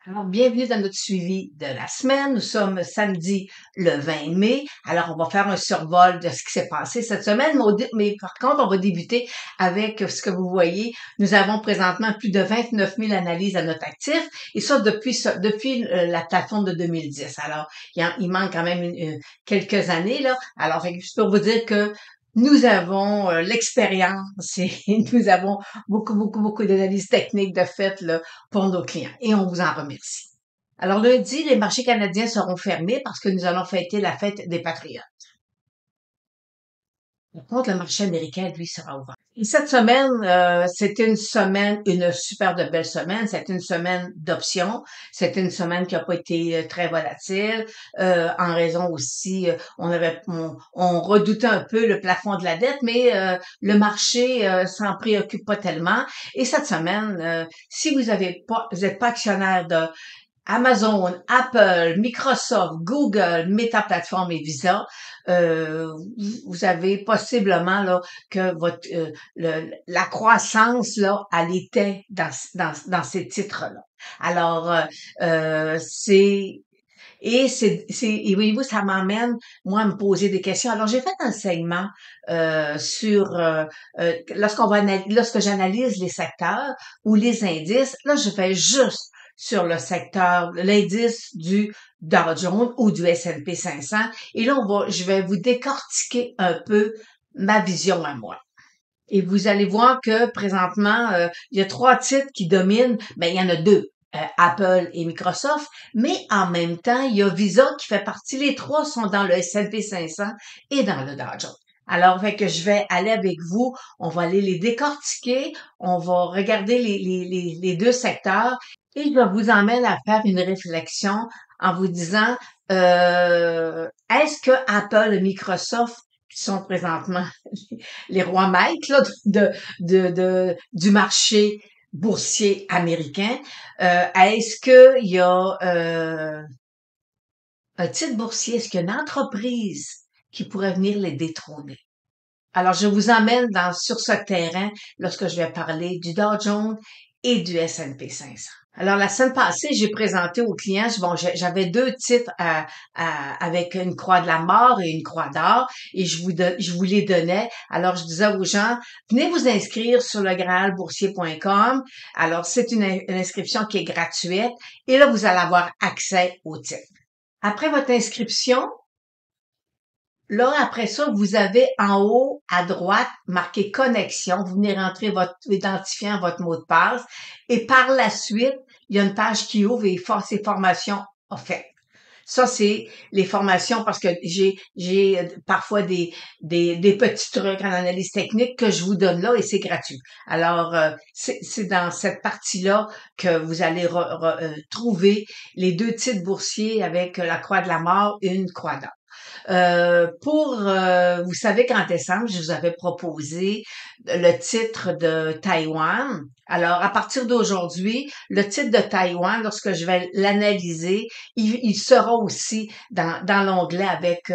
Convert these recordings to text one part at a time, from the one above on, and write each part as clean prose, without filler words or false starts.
Alors, bienvenue dans notre suivi de la semaine. Nous sommes samedi le 20 mai. Alors, on va faire un survol de ce qui s'est passé cette semaine, mais par contre, on va débuter avec ce que vous voyez. Nous avons présentement plus de 29 000 analyses à notre actif, et ça depuis la plateforme de 2010. Alors, il manque quand même quelques années, là. Alors, juste pour vous dire que nous avons l'expérience et nous avons beaucoup d'analyses techniques de fait là, pour nos clients et on vous en remercie. Alors lundi, les marchés canadiens seront fermés parce que nous allons fêter la fête des Patriotes. Par contre, le marché américain, lui, sera ouvert. Et cette semaine, c'était une super de belle semaine. C'était une semaine d'options. C'était une semaine qui n'a pas été très volatile, en raison aussi, on redoutait un peu le plafond de la dette, mais le marché s'en préoccupe pas tellement. Et cette semaine, si vous n'êtes pas actionnaire de Amazon, Apple, Microsoft, Google, Meta Platform et Visa, vous avez possiblement là que la croissance là, elle était dans ces titres-là. Alors et voyez-vous, ça m'emmène moi à me poser des questions. Alors j'ai fait un segment sur lorsque j'analyse les secteurs ou les indices. Là, je fais juste sur le secteur, l'indice du Dow Jones ou du S&P 500. Et là, je vais vous décortiquer un peu ma vision à moi. Et vous allez voir que présentement, il y a trois titres qui dominent. Ben, il y en a deux, Apple et Microsoft, mais en même temps, il y a Visa qui fait partie. Les trois sont dans le S&P 500 et dans le Dow Jones. Alors, fait que je vais aller avec vous, on va aller les décortiquer, on va regarder les deux secteurs et je vous emmène à faire une réflexion en vous disant, est-ce que Apple et Microsoft qui sont présentement les rois maîtres là, du marché boursier américain, est-ce qu'il y a un titre boursier, est-ce qu'il y a une entreprise qui pourrait venir les détrôner? Alors, je vous emmène sur ce terrain lorsque je vais parler du Dow Jones et du S&P 500. Alors, la semaine passée, j'ai présenté aux clients, j'avais deux titres avec une croix de la mort et une croix d'or, et je vous les donnais. Alors, je disais aux gens, venez vous inscrire sur le graalboursier.com. Alors, c'est une inscription qui est gratuite, et là, vous allez avoir accès aux titres. Après votre inscription, là, après ça, vous avez en haut à droite marqué connexion. Vous venez rentrer votre identifiant, votre mot de passe. Et par la suite, il y a une page qui ouvre et ces formations offertes. Ça, c'est les formations parce que j'ai parfois des petits trucs en analyse technique que je vous donne là et c'est gratuit. Alors, c'est dans cette partie-là que vous allez trouver les deux titres boursiers avec la croix de la mort et une croix d'or. Vous savez qu'en décembre, je vous avais proposé le titre de Taïwan. Alors, à partir d'aujourd'hui, le titre de Taïwan, lorsque je vais l'analyser, il sera aussi dans l'onglet avec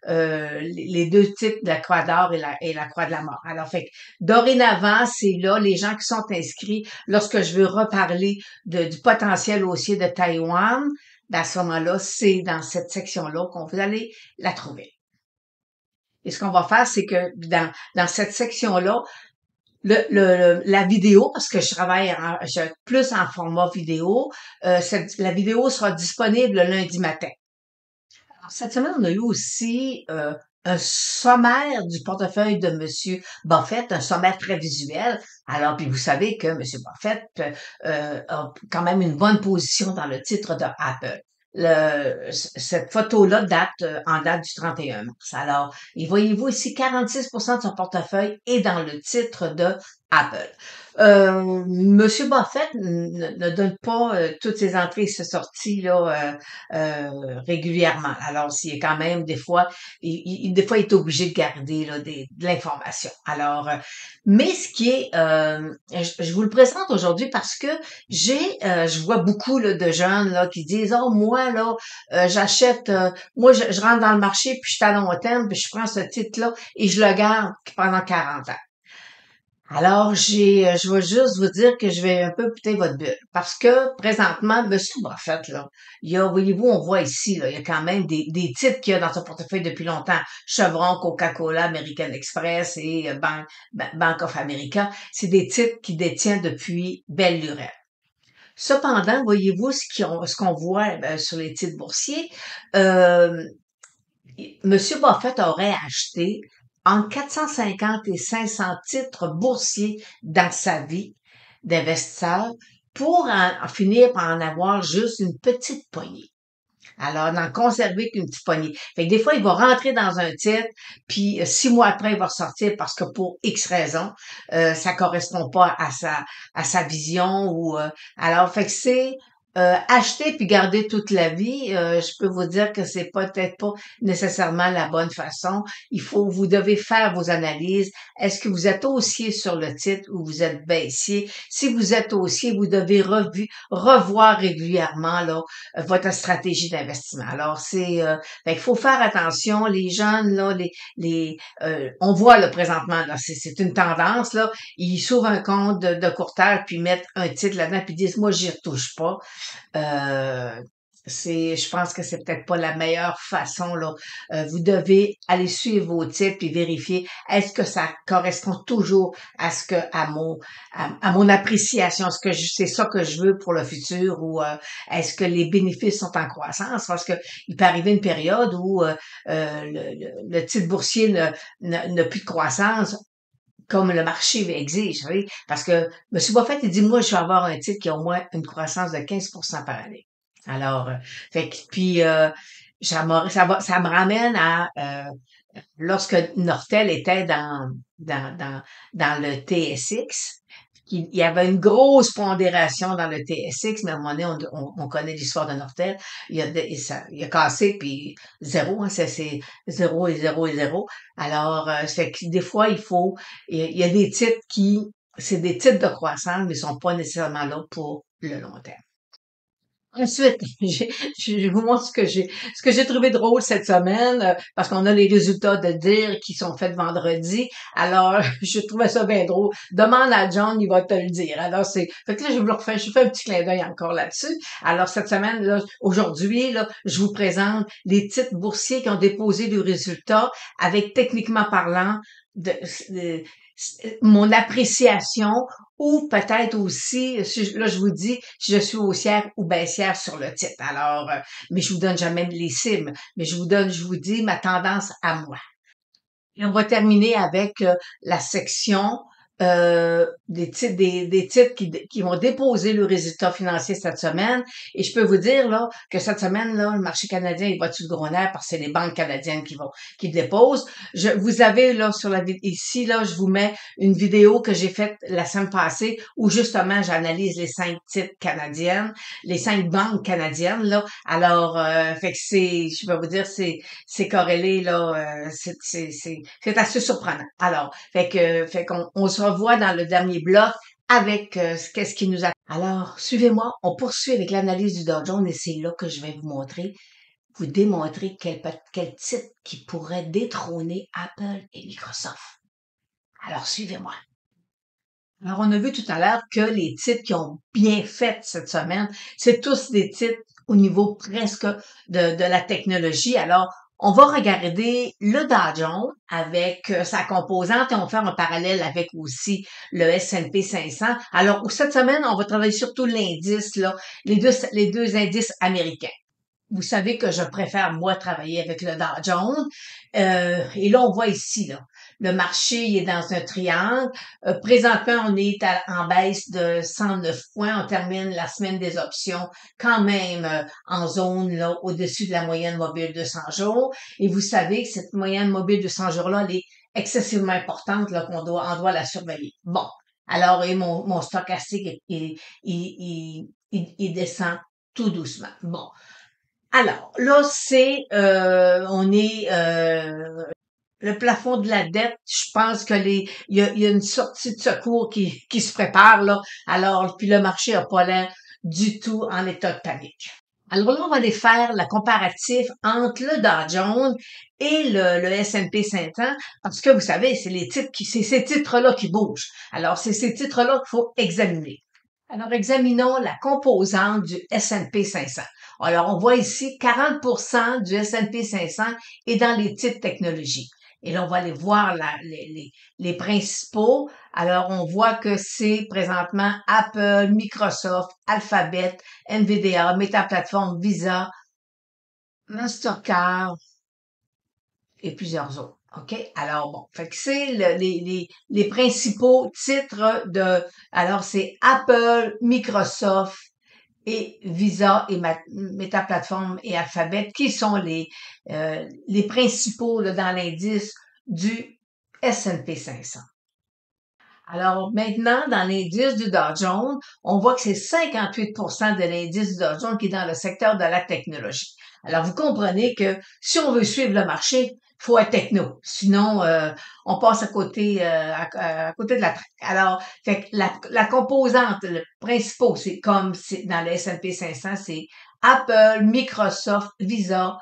les deux titres de la Croix d'or et la Croix de la mort. Alors, fait que, dorénavant, c'est là les gens qui sont inscrits lorsque je veux reparler du potentiel haussier de Taïwan. À ce moment-là, c'est dans cette section-là qu'on vous allez la trouver. Et ce qu'on va faire, c'est que dans cette section-là, la vidéo, parce que je travaille plus en format vidéo, la vidéo sera disponible le lundi matin. Alors, cette semaine, on a eu aussi un sommaire du portefeuille de Monsieur Buffett, un sommaire très visuel. Alors, puis vous savez que Monsieur Buffett a quand même une bonne position dans le titre de Apple. Cette photo-là date du 31 mars. Alors, et voyez-vous ici, 46% de son portefeuille est dans le titre de Apple. Monsieur Buffett ne donne pas toutes ses entrées et ses sorties là régulièrement. Alors, s'il est quand même des fois, des fois, il est obligé de garder là, de l'information. Alors, mais ce qui est, je vous le présente aujourd'hui parce que je vois beaucoup là, de jeunes là qui disent, oh moi là, j'achète, moi je rentre dans le marché puis je suis à long terme puis je prends ce titre là et je le garde pendant 40 ans. Alors, je vais juste vous dire que je vais un peu péter votre bulle. Parce que, présentement, Monsieur Buffett, là, voyez-vous, on voit ici, là, il y a quand même des titres qu'il y a dans son portefeuille depuis longtemps. Chevron, Coca-Cola, American Express et Bank of America. C'est des titres qu'il détient depuis belle lurette. Cependant, voyez-vous ce qu'on voit sur les titres boursiers, euh, Monsieur Buffett aurait acheté entre 450 et 500 titres boursiers dans sa vie d'investisseur pour en finir par en avoir juste une petite poignée. Alors, n'en conserver qu'une petite poignée. Fait que des fois, il va rentrer dans un titre, puis 6 mois après, il va ressortir parce que pour X raisons, ça correspond pas à sa vision ou alors, fait que c'est acheter puis garder toute la vie, je peux vous dire que c'est peut-être pas nécessairement la bonne façon. Vous devez faire vos analyses. Est-ce que vous êtes haussier sur le titre ou vous êtes baissier? Si vous êtes haussier, vous devez revoir régulièrement là votre stratégie d'investissement. Alors fait qu'il faut faire attention. Les jeunes là, on voit là présentement là, c'est une tendance là. Ils s'ouvrent un compte de courtage puis mettent un titre là-dedans puis disent moi j'y retouche pas. Euh, je pense que c'est peut-être pas la meilleure façon là. Vous devez aller suivre vos titres puis vérifier est-ce que ça correspond toujours à mon appréciation, est-ce que c'est ça que je veux pour le futur ou est-ce que les bénéfices sont en croissance parce que il peut arriver une période où le titre boursier n'a plus de croissance comme le marché exige, vous savez, parce que M. Buffett, il dit, moi, je vais avoir un titre qui a au moins une croissance de 15% par année. Alors, fait que, puis, ça me ramène à lorsque Nortel était dans le TSX, il y avait une grosse pondération dans le TSX, mais à un moment donné, on connaît l'histoire de Nortel. Il a cassé, puis zéro, hein, c'est zéro et zéro et zéro. Alors, fait que des fois, il y a des titres c'est des titres de croissance, mais ils sont pas nécessairement là pour le long terme. Ensuite, je vous montre ce que j'ai trouvé drôle cette semaine, parce qu'on a les résultats de dire qui sont faits vendredi. Alors, je trouvais ça bien drôle. Demande à John, il va te le dire. Alors, fait que là, je fais un petit clin d'œil encore là-dessus. Alors, cette semaine, là, aujourd'hui, là, je vous présente les titres boursiers qui ont déposé le résultat avec, techniquement parlant, de mon appréciation ou peut-être aussi, là je vous dis, si je suis haussière ou baissière sur le titre. Alors, mais je vous donne jamais les cibles, mais je vous dis ma tendance à moi. Et on va terminer avec la section des titres qui vont déposer le résultat financier cette semaine. Et je peux vous dire là que cette semaine là, le marché canadien il va dessus le gros nerf parce que c'est les banques canadiennes qui déposent. Vous avez là sur la ici là, je vous mets une vidéo que j'ai faite la semaine passée où justement j'analyse les 5 titres canadiennes, les 5 banques canadiennes là. Alors fait que je vais vous dire c'est corrélé là, c'est assez surprenant. Alors, fait qu'on on se revoit dans le dernier bloc avec qu'est-ce qui nous a. Alors, suivez-moi, on poursuit avec l'analyse du Dow Jones et c'est là que je vais vous démontrer quel titre qui pourrait détrôner Apple et Microsoft. Alors, suivez-moi. Alors, on a vu tout à l'heure que les titres qui ont bien fait cette semaine, c'est tous des titres au niveau presque de la technologie. Alors, on va regarder le Dow Jones avec sa composante et on va faire un parallèle avec aussi le S&P 500. Alors, cette semaine, on va travailler surtout l'indice, là, les deux indices américains. Vous savez que je préfère, moi, travailler avec le Dow Jones. Et là, on voit ici, là, le marché il est dans un triangle. Présentement, on est en baisse de 109 points. On termine la semaine des options quand même en zone là au-dessus de la moyenne mobile de 100 jours. Et vous savez que cette moyenne mobile de 100 jours-là, elle est excessivement importante, là, on doit la surveiller. Bon. Alors, et mon stochastique, il descend tout doucement. Bon. Alors, là, on est le plafond de la dette. Je pense que il y a une sortie de secours qui se prépare là. Alors, puis le marché a pas l'air du tout en état de panique. Alors là, on va aller faire la comparatif entre le Dow Jones et le S&P 500 parce que vous savez, c'est ces titres-là qui bougent. Alors, c'est ces titres-là qu'il faut examiner. Alors, examinons la composante du S&P 500. Alors, on voit ici 40% du S&P 500 est dans les titres technologies. Et là, on va aller voir les principaux. Alors, on voit que c'est présentement Apple, Microsoft, Alphabet, NVIDIA, Meta Platforms, Visa, Mastercard et plusieurs autres. OK? Alors, bon, fait que c'est les principaux titres alors c'est Apple, Microsoft et Visa et Meta Platforms et Alphabet qui sont les principaux là, dans l'indice du S&P 500. Alors maintenant, dans l'indice du Dow Jones, on voit que c'est 58% de l'indice du Dow Jones qui est dans le secteur de la technologie. Alors vous comprenez que si on veut suivre le marché, il faut être techno. Sinon, on passe à côté, à côté de la traque. Alors, fait que la composante le principal, c'est comme c'est dans le S&P 500, c'est Apple, Microsoft, Visa,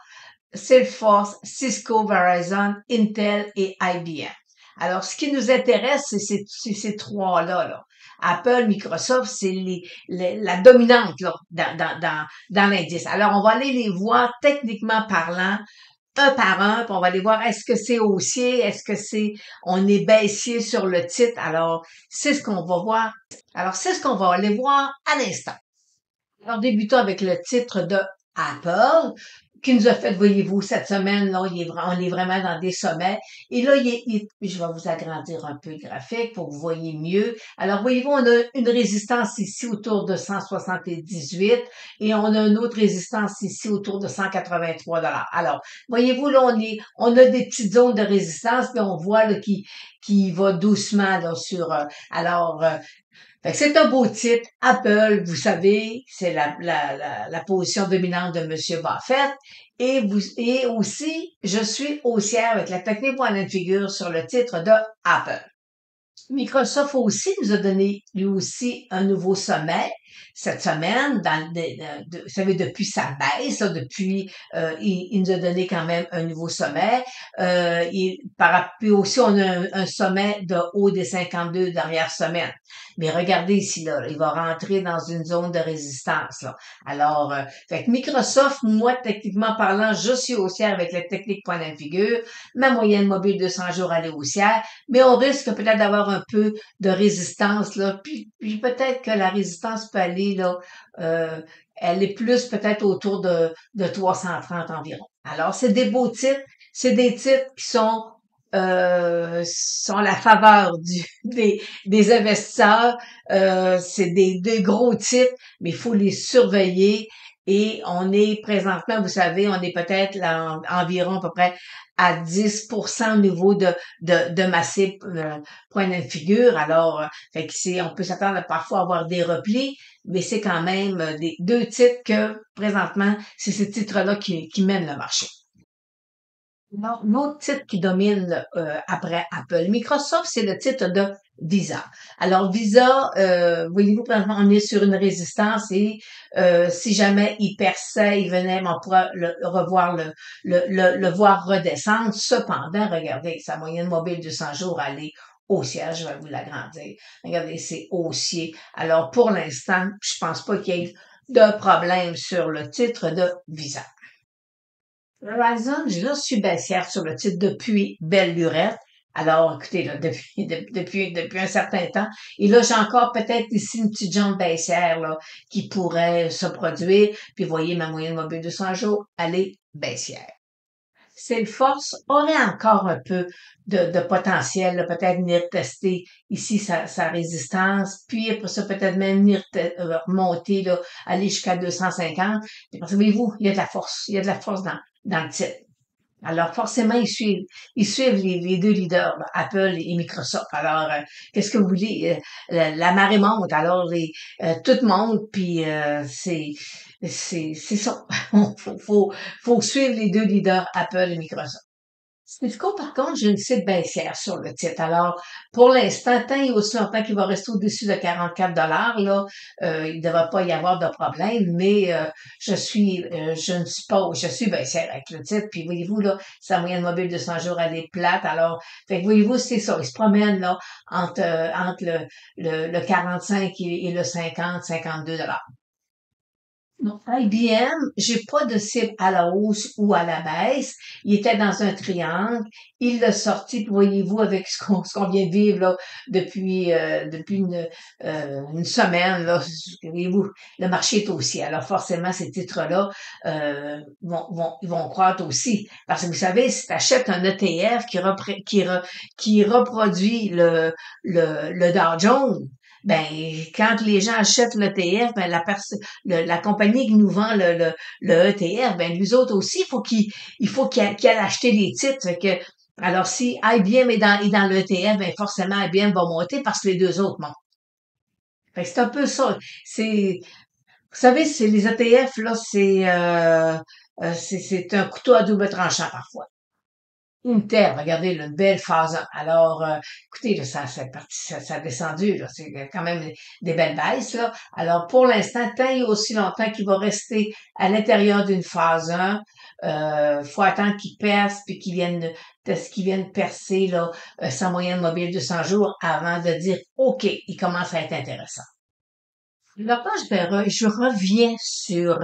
Salesforce, Cisco, Verizon, Intel et IBM. Alors, ce qui nous intéresse, c'est ces trois-là. Là. Apple, Microsoft, c'est la dominante là, dans l'indice. Alors, on va aller les voir techniquement parlant, un par un, puis on va aller voir est-ce que c'est haussier, est-ce que on est baissier sur le titre. Alors, c'est ce qu'on va voir. Alors, c'est ce qu'on va aller voir à l'instant. Alors, débutons avec le titre de Apple, qui nous a fait, voyez-vous, cette semaine, là, on est vraiment dans des sommets. Et là, je vais vous agrandir un peu le graphique pour que vous voyez mieux. Alors, voyez-vous, on a une résistance ici autour de 178 et on a une autre résistance ici autour de 183 $. Alors, voyez-vous, là, on a des petites zones de résistance, puis on voit, là, qui va doucement, là, fait que c'est un beau titre. Apple, vous savez, c'est la position dominante de Monsieur Buffett. Et aussi, je suis haussière avec la technique point de figure sur le titre de Apple. Microsoft aussi nous a donné lui aussi un nouveau sommet cette semaine, vous savez, depuis sa baisse, là, il nous a donné quand même un nouveau sommet. Puis aussi, on a un sommet de haut des 52 dernières semaines. Mais regardez ici, là, il va rentrer dans une zone de résistance. Là. Alors, fait que Microsoft, moi, techniquement parlant, je suis haussière avec la technique point de figure. Ma moyenne mobile 200 jours, elle est haussière. Mais on risque peut-être d'avoir un peu de résistance, là. Puis peut-être que la résistance peut aller, là, elle est plus peut-être autour de 330 environ. Alors, c'est des beaux titres. C'est des titres qui sont la faveur des investisseurs. C'est des gros titres, mais il faut les surveiller. Et on est présentement, vous savez, on est peut-être là, environ à peu près à 10% au niveau de ma cible point de figure. Alors, fait que on peut s'attendre à parfois avoir des replis, mais c'est quand même des deux titres que présentement, c'est ces titres-là qui mènent le marché. L'autre titre qui domine après Apple, Microsoft, c'est le titre de Visa. Alors Visa, voyez-vous, on est sur une résistance et si jamais il perçait, il venait, on pourra le voir redescendre. Cependant, regardez, sa moyenne mobile de 100 jours, elle est haussière, je vais vous l'agrandir. Regardez, c'est haussier. Alors pour l'instant, je pense pas qu'il y ait de problème sur le titre de Visa. Verizon, je suis baissière sur le titre depuis belle lurette. Alors, écoutez, là, depuis un certain temps. Et là, j'ai encore peut-être ici une petite jambe baissière, là, qui pourrait se produire. Puis, vous voyez, ma moyenne mobile de 100 jours, elle est baissière. Salesforce aurait encore un peu de potentiel, là, peut-être venir tester ici sa résistance, puis après ça, peut-être même venir remonter, là, aller jusqu'à 250. Puis parce que voyez-vous, il y a de la force. Il y a de la force dans le titre. Alors, forcément, ils suivent les deux leaders, là, Apple et Microsoft. Alors, qu'est-ce que vous voulez? La marée monte, alors tout monte, puis c'est ça. faut suivre les deux leaders, Apple et Microsoft. Cisco, par contre, j'ai une cible baissière sur le titre. Alors, pour l'instant, tant et aussi longtemps qu'il va rester au-dessus de 44 $ là, il ne devrait pas y avoir de problème, mais je ne suis pas, je suis baissière avec le titre. Puis voyez-vous, là, sa moyenne mobile de 100 jours, elle est plate. Alors, fait que voyez-vous, c'est ça. Il se promène là entre le 45 et le 50, 52 $. Non, IBM, j'ai pas de cible à la hausse ou à la baisse. Il était dans un triangle. Il l'a sorti, puis voyez-vous, avec ce qu'on vient de vivre là, depuis une semaine, là, voyez-vous, le marché est haussier. Alors forcément, ces titres-là ils vont croître aussi. Parce que vous savez, si tu achètes un ETF qui reproduit le Dow Jones, ben, quand les gens achètent l'ETF, ben, la compagnie qui nous vend le ETF, ben, nous autres aussi, il faut qu'ils aillent acheter les titres. Fait que, alors, si IBM est dans l'ETF, ben, forcément, IBM va monter parce que les deux autres montent. Fait que c'est un peu ça. Vous savez, c'est les ETF, là, c'est un couteau à double tranchant parfois. Inter, regardez, là, une belle phase 1. Alors, écoutez, là, ça a descendu, là, c'est quand même des belles baisses, là. Alors, pour l'instant, tant et aussi longtemps qu'il va rester à l'intérieur d'une phase 1, faut attendre qu'il perce, puis qu'il vienne percer, là, sa moyenne mobile de 100 jours avant de dire, OK, il commence à être intéressant. Là, quand je reviens sur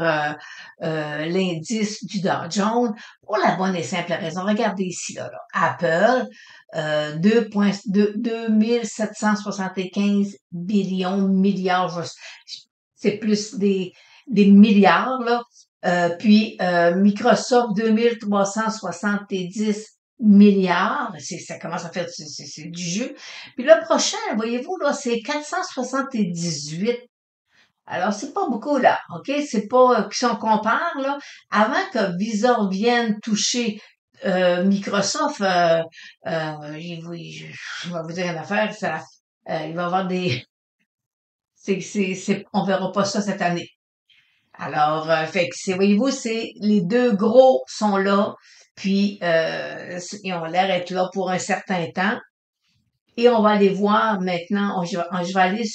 l'indice du Dow Jones pour la bonne et simple raison. Regardez ici, là. Apple, 2775 billions, milliards, c'est plus des milliards, là. Puis Microsoft, 2370 milliards. Ça commence à faire, c'est du jeu. Puis le prochain, voyez-vous, là, c'est 478. Alors, c'est pas beaucoup, là, OK? C'est pas, si on compare, là, avant que Visa vienne toucher Microsoft, je vais vous dire une affaire, il va y avoir on verra pas ça cette année. Alors, fait que voyez-vous, les deux gros sont là, puis ils ont l'air d'être là pour un certain temps. Et on va aller voir maintenant, je vais aller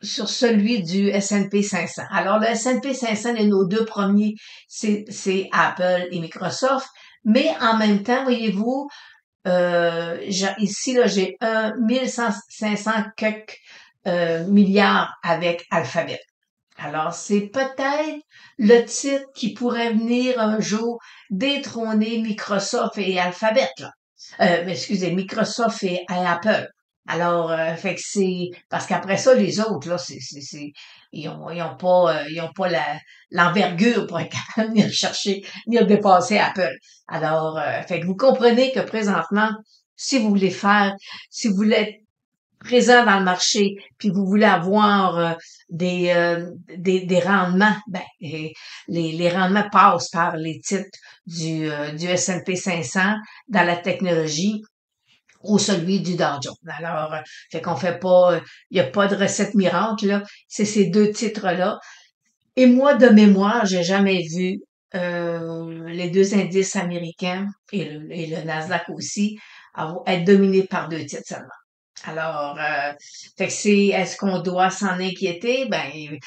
sur celui du S&P 500. Alors, le S&P 500, nos deux premiers, c'est Apple et Microsoft. Mais en même temps, voyez-vous, ici, là, j'ai 1500 quelques milliards avec Alphabet. Alors, c'est peut-être le titre qui pourrait venir un jour détrôner Microsoft et Alphabet, là. Mais excusez, Microsoft et Apple. Alors, fait que c'est parce qu'après ça, les autres, là, ils ont pas l'envergure pour être capable de venir chercher, venir dépasser Apple. Alors, fait que vous comprenez que présentement, si vous voulez faire, si vous voulez être présent dans le marché, puis vous voulez avoir des rendements, ben, les rendements passent par les titres du S&P 500 dans la technologie ou celui du Dow Jones. Alors, fait qu'on fait pas, il n'y a pas de recette miracle, là. C'est ces deux titres-là. Et moi, de mémoire, j'ai jamais vu les deux indices américains et le Nasdaq aussi être dominés par deux titres seulement. Alors, fait que est-ce qu'on doit s'en inquiéter? Ben,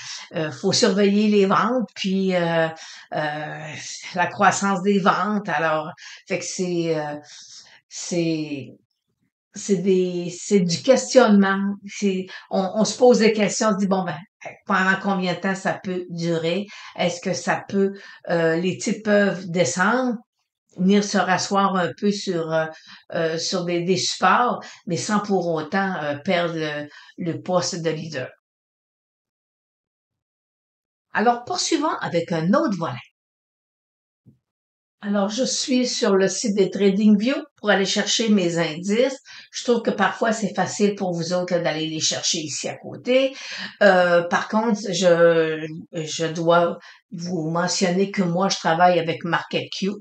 faut surveiller les ventes, puis la croissance des ventes. Alors, fait que c'est c'est du questionnement. On se pose des questions, on se dit bon ben pendant combien de temps ça peut durer? Est-ce que ça peut les titres peuvent descendre, venir se rasseoir un peu sur des supports, mais sans pour autant perdre le poste de leader. Alors poursuivons avec un autre volet. Alors, je suis sur le site de TradingView pour aller chercher mes indices. Je trouve que parfois c'est facile pour vous autres là, d'aller les chercher ici à côté. Par contre, je dois vous mentionner que moi, je travaille avec MarketQ.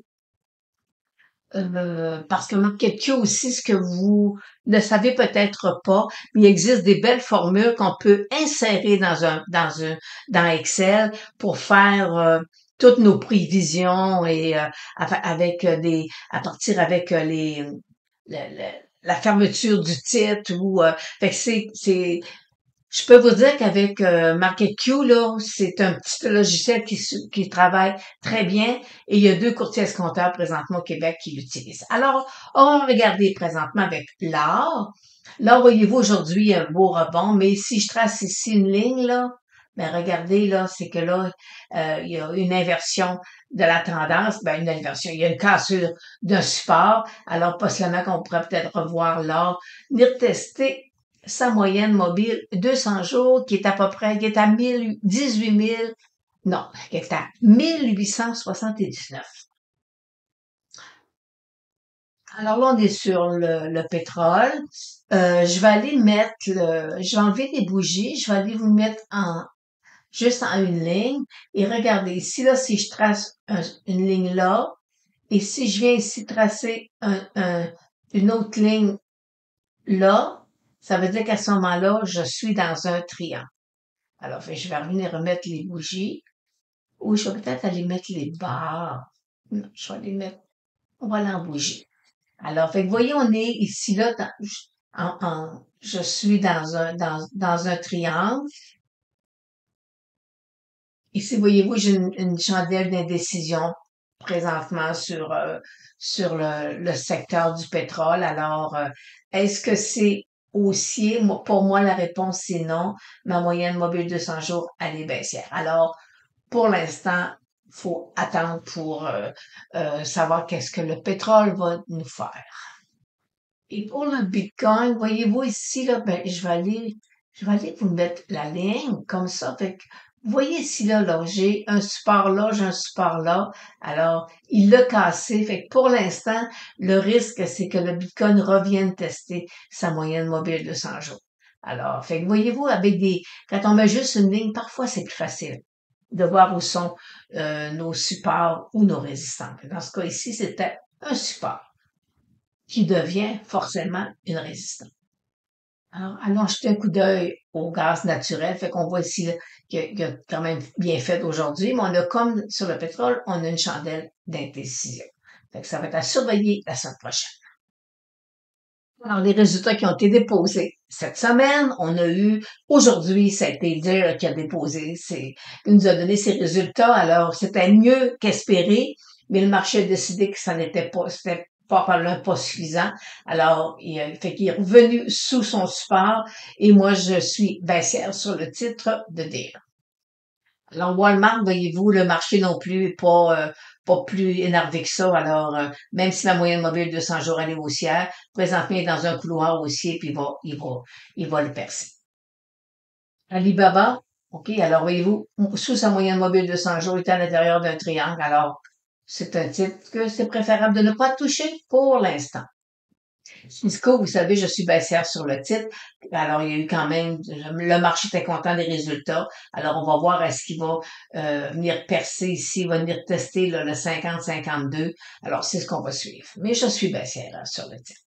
Parce que MarketQ aussi, ce que vous ne savez peut-être pas, mais il existe des belles formules qu'on peut insérer dans Excel pour faire toutes nos prévisions et avec à partir avec la fermeture du titre ou fait que je peux vous dire qu'avec MarketQ, là, c'est un petit logiciel qui travaille très bien et il y a 2 courtiers escompteurs présentement au Québec qui l'utilisent. Alors, on va regarder présentement avec l'or. Là, voyez-vous, aujourd'hui, il y a un beau rebond, mais si je trace ici une ligne, là, ben regardez, là, c'est que là, il y a une inversion de la tendance, ben une inversion, il y a une cassure d'un support. Alors, possiblement qu'on pourrait peut-être revoir l'or, venir tester sa moyenne mobile 200 jours qui est à peu près, qui est à 18 000, non, qui est à 1879. Alors là, on est sur le pétrole. Je vais aller mettre je vais enlever les bougies, je vais aller vous mettre juste en une ligne. Et regardez, ici, là, si je trace une ligne là, et si je viens ici tracer une autre ligne là, ça veut dire qu'à ce moment-là, je suis dans un triangle. Alors, je vais revenir remettre les bougies. Ou je vais peut-être aller mettre les barres. Non, je vais les mettre, on va aller en bougie. Alors, fait que voyez, on est ici, là, je suis dans un triangle. Ici, voyez-vous, j'ai une chandelle d'indécision présentement sur le secteur du pétrole. Alors, est-ce que c'est haussier? Pour moi, la réponse, c'est non. Ma moyenne mobile 200 jours, elle est baissière. Alors, pour l'instant, faut attendre pour savoir qu'est-ce que le pétrole va nous faire. Et pour le Bitcoin, voyez-vous ici, là, ben, je vais aller vous mettre la ligne comme ça. Fait que, vous voyez ici, là, j'ai un support là, j'ai un support là. Alors, il l'a cassé. Fait que pour l'instant, le risque, c'est que le Bitcoin revienne tester sa moyenne mobile de 100 jours. Alors, fait que voyez-vous, quand on met juste une ligne, parfois c'est plus facile de voir où sont nos supports ou nos résistants. Dans ce cas ici, c'était un support qui devient forcément une résistance. Alors, allons jeter un coup d'œil au gaz naturel. Fait qu'on voit ici qu'il a quand même bien fait aujourd'hui, mais on a comme sur le pétrole, on a une chandelle d'indécision. Fait que ça va être à surveiller la semaine prochaine. Alors, les résultats qui ont été déposés cette semaine, on a eu, aujourd'hui, ça a été Deere qui a déposé qui nous a donné ses résultats. Alors, c'était mieux qu'espéré, mais le marché a décidé que ça n'était pas, c'était pas suffisant. Alors, fait qu'il est revenu sous son support et moi, je suis baissière sur le titre de Deere. Alors, Walmart, voyez-vous, le marché non plus est pas plus énervé que ça. Alors, même si la moyenne mobile de 200 jours, elle est haussière, présentement, il est dans un couloir haussier, puis il va le percer. Alibaba, OK, alors voyez-vous, sous sa moyenne mobile de 100 jours, il est à l'intérieur d'un triangle. Alors, c'est un titre que c'est préférable de ne pas toucher pour l'instant. Cisco, vous savez, je suis baissière sur le titre. Alors, il y a eu quand même, le marché était content des résultats. Alors, on va voir est-ce qu'il va venir percer ici, il va venir tester là, le 50-52. Alors, c'est ce qu'on va suivre. Mais je suis baissière sur le titre.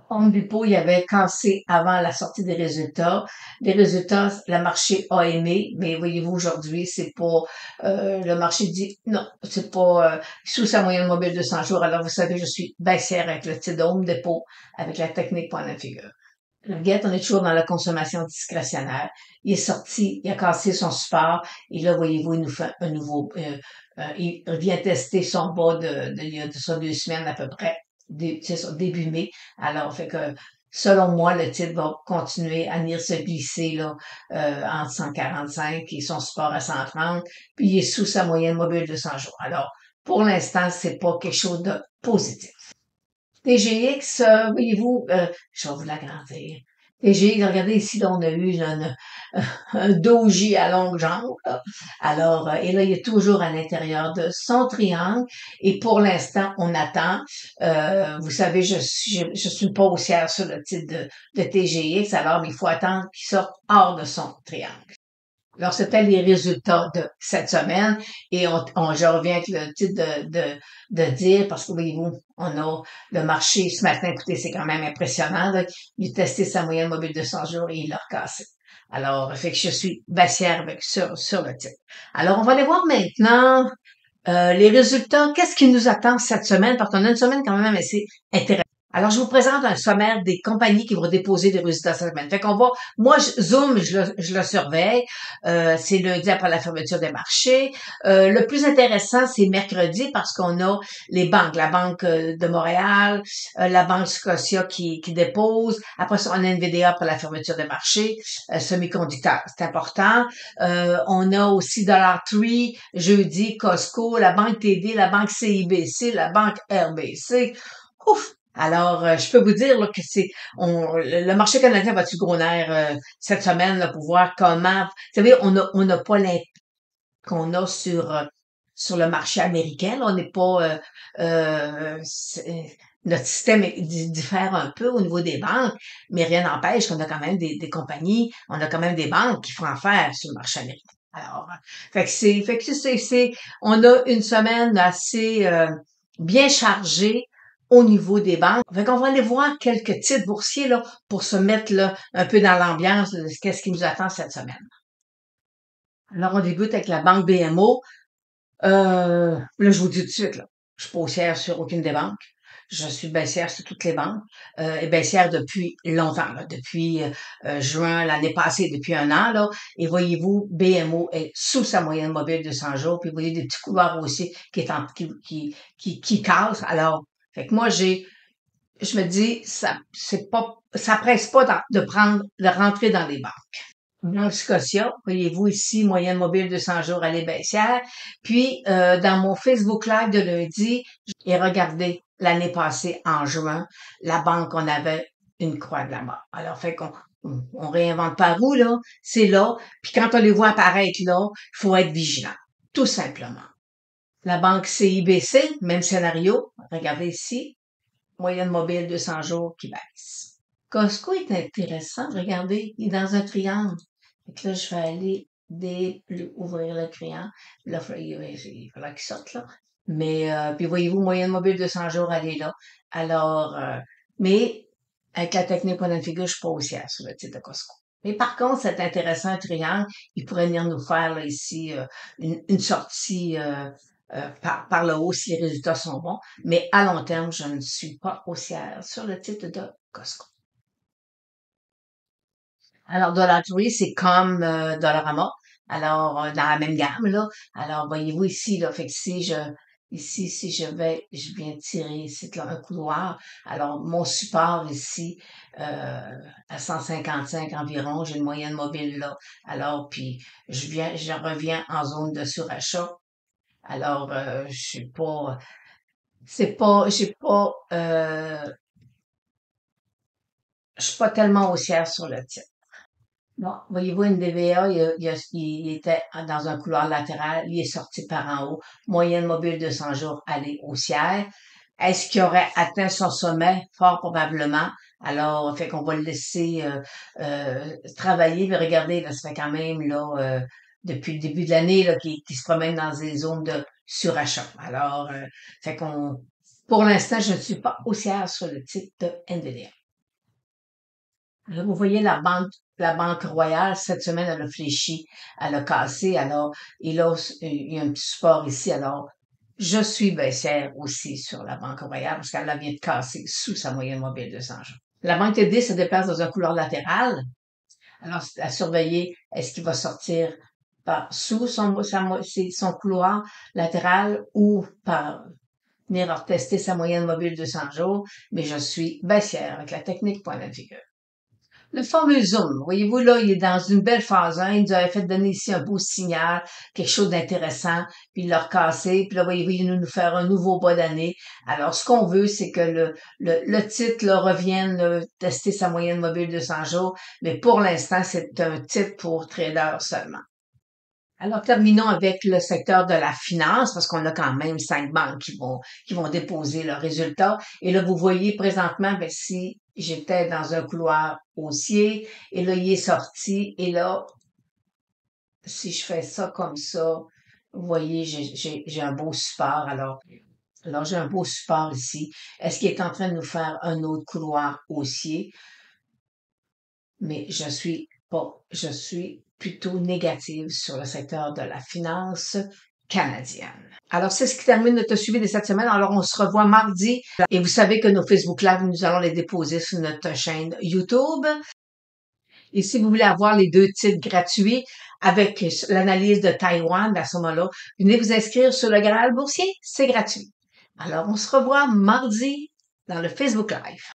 Home Depot, il avait cassé avant la sortie des résultats. Les résultats, le marché a aimé, mais voyez-vous, aujourd'hui, c'est pas, le marché dit, non, c'est pas, sous sa moyenne mobile de 100 jours. Alors, vous savez, je suis baissière avec le titre de Home Depot, avec la technique point de figure. Le Get, on est toujours dans la consommation discrétionnaire. Il est sorti, il a cassé son support, et là, voyez-vous, il nous fait un nouveau, il vient tester son bas il y a de ça 2 semaines à peu près. C'est ça, début mai. Alors, fait que, selon moi, le titre va continuer à venir se glisser, là, entre 145 et son support à 130, puis il est sous sa moyenne mobile de 100 jours. Alors, pour l'instant, c'est pas quelque chose de positif. TGX, voyez-vous, je vais vous l'agrandir. TGX, regardez ici, là, on a eu un doji à longue jambe. Là. Alors, et là, il est toujours à l'intérieur de son triangle. Et pour l'instant, on attend. Vous savez, je suis pas haussière sur le titre de TGX, alors il faut attendre qu'il sorte hors de son triangle. Alors, c'était les résultats de cette semaine et je reviens avec le titre de dire, parce que voyez-vous, on a le marché ce matin, écoutez, c'est quand même impressionnant, là, il a testé sa moyenne mobile de 100 jours et il l'a recassé. Alors, fait que je suis baissière sur le titre. Alors, on va aller voir maintenant les résultats. Qu'est-ce qui nous attend cette semaine? Parce qu'on a une semaine quand même assez intéressante. Alors, je vous présente un sommaire des compagnies qui vont déposer des résultats cette semaine. Fait qu'on va, moi, Zoom, je le surveille. C'est lundi après la fermeture des marchés. Le plus intéressant, c'est mercredi parce qu'on a les banques, la Banque de Montréal, la Banque Scotia qui dépose. Après ça, on a NVIDIA pour la fermeture des marchés, semi-conducteurs, c'est important. On a aussi Dollar Tree, jeudi, Costco, la Banque TD, la Banque CIBC, la Banque RBC. Ouf! Alors, je peux vous dire là, que le marché canadien va-tu gros nerf cette semaine là, pour voir comment. Vous savez, on n'a pas l'impact qu'on a sur le marché américain. Là. On n'est pas notre système diffère un peu au niveau des banques, mais rien n'empêche qu'on a quand même des compagnies, on a quand même des banques qui font affaire sur le marché américain. Alors, on a une semaine assez bien chargée au niveau des banques. Fait qu'on va aller voir quelques titres boursiers là pour se mettre là un peu dans l'ambiance de qu'est-ce qui nous attend cette semaine. Alors, on débute avec la banque BMO. Là, je vous dis tout de suite, là, je suis pas haussière sur aucune des banques. Je suis baissière sur toutes les banques. Et baissière depuis longtemps, là, depuis juin l'année passée, depuis un an. Là, et voyez-vous, BMO est sous sa moyenne mobile de 100 jours. Puis vous voyez des petits couloirs aussi qui cassent. Alors, fait que moi, je me dis, ça presse pas de rentrer dans les banques. Banque Scotia, voyez-vous ici, moyenne mobile de 100 jours, elle est baissière. Puis, dans mon Facebook Live de lundi, j'ai regardé l'année passée, en juin, la banque, on avait une croix de la mort. Alors, fait qu'on réinvente pas roue, là. C'est là. Puis quand on les voit apparaître là, il faut être vigilant. Tout simplement. La banque CIBC, même scénario. Regardez ici, moyenne mobile de 100 jours qui baisse. Costco est intéressant. Regardez, il est dans un triangle. Fait que là, je vais aller ouvrir le triangle. Là, il faudra qu'il sorte, là. Mais, puis voyez-vous, moyenne mobile de 100 jours, elle est là. Alors, mais, avec la technique point and figure, je suis pas haussière sur le titre de Costco. Mais par contre, c'est intéressant, un triangle. Il pourrait venir nous faire, là, ici, une sortie, par le haut si les résultats sont bons. Mais à long terme, je ne suis pas haussière sur le titre de Costco. Alors, Dollar Tree, c'est comme Dollarama. Alors, dans la même gamme, là. Alors, voyez-vous ici, là, fait que si je viens tirer ici, là, un couloir. Alors, mon support ici, à 155 environ, j'ai une moyenne mobile là. Alors, puis, je reviens en zone de surachat. Alors, je suis pas, c'est pas, j'ai pas, je suis pas tellement haussière sur le titre. Bon, voyez-vous, NVDA, il était dans un couloir latéral, il est sorti par en haut. Moyenne mobile de 100 jours, aller haussière. Est-ce qu'il aurait atteint son sommet? Fort probablement. Alors, fait qu'on va le laisser travailler. Mais regardez, là, ça fait quand même là depuis le début de l'année là, qui se promène dans des zones de surachat. Alors, fait qu'on pour l'instant, je ne suis pas haussière sur le titre de NVDA. Là, vous voyez la Banque Royale, cette semaine, elle a fléchi, elle a cassé, alors, et là, il y a un petit support ici, alors, je suis baissière aussi sur la Banque Royale parce qu'elle vient de casser sous sa moyenne mobile de 100 jours. La Banque TD se déplace dans un couloir latéral, alors, c'est à surveiller, est-ce qu'il va sortir sous son couloir latéral ou par venir retester sa moyenne mobile de 100 jours, mais je suis baissière avec la technique point de figure. Le fameux Zoom, voyez-vous, là, il est dans une belle phase 1. Il nous avait fait donner ici un beau signal, quelque chose d'intéressant, puis il l'a recassé, puis là, voyez-vous, il va nous faire un nouveau bas d'année. Alors, ce qu'on veut, c'est que le titre là, revienne tester sa moyenne mobile de 100 jours, mais pour l'instant, c'est un titre pour traders seulement. Alors, terminons avec le secteur de la finance, parce qu'on a quand même 5 banques qui vont déposer leurs résultats. Et là, vous voyez présentement, ben, si j'étais dans un couloir haussier, et là, il est sorti, et là, si je fais ça comme ça, vous voyez, j'ai un beau support. Alors, j'ai un beau support ici. Est-ce qu'il est en train de nous faire un autre couloir haussier? Mais je suis Bon, je suis plutôt négative sur le secteur de la finance canadienne. Alors, c'est ce qui termine notre suivi de cette semaine. Alors, on se revoit mardi et vous savez que nos Facebook Live, nous allons les déposer sur notre chaîne YouTube. Et si vous voulez avoir les 2 titres gratuits avec l'analyse de Taïwan, à ce moment-là, venez vous inscrire sur le Graal boursier, c'est gratuit. Alors, on se revoit mardi dans le Facebook Live.